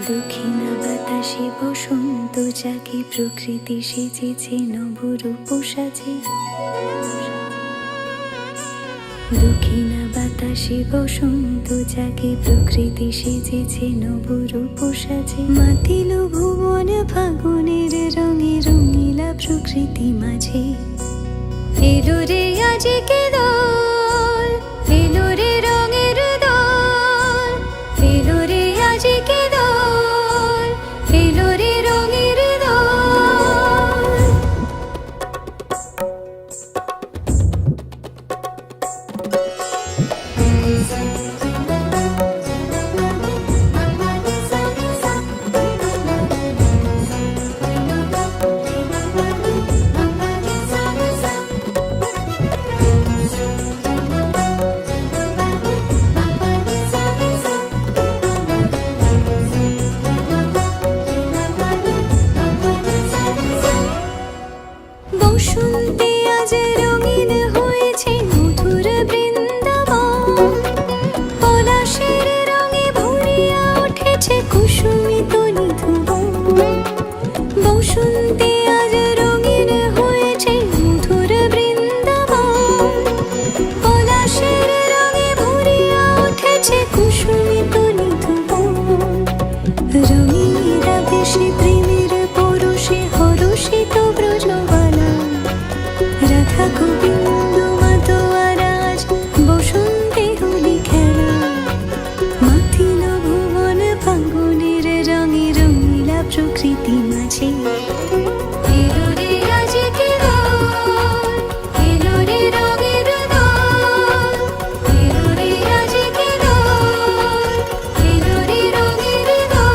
দক্ষিণা বাতাসে বসন্ত যাকে প্রকৃতি সেজেছে নবরূপ সাজে। দক্ষিণা বাতাসে বসন্ত যাকে প্রকৃতি সেজেছে নবরূপ সাজে। মাতিল ভুবন ফাগুনের রঙে রঙিলা প্রকৃতি মাঝে। এলো রে আজকে দোল, এলো রে রঙের দোল, এলো রে আজকে দোল, এলো রে রঙের দোল। বসন্তে আজ রঙিন হয়েছে মধুর বৃন্দাবন। পলাশের রঙে ভরিয়া উঠেছে কুসুমিত নিধুবন। বসন্তে আজ রঙিন হয়েছে মধুর বৃন্দাবন। পলাশের রঙে ভরিয়া উঠেছে কুসুমিত নিধুবন। রঙিনীরা বেশি প্রেমের পরশে হরষিত ব্রজবালা। রাধা গোবিন্দ মাতোয়ার আজ বসন্তে হোলি খেলা। মাতিল ভুবন ফাগুনের রঙে রঙিলা প্রকৃতি মাঝে। এলো রে আজকে দোল, এলো রে রঙের দোল, এলো রে আজকে দোল, এলো রে রঙের দোল।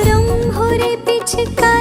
রং ভরে পিচকারি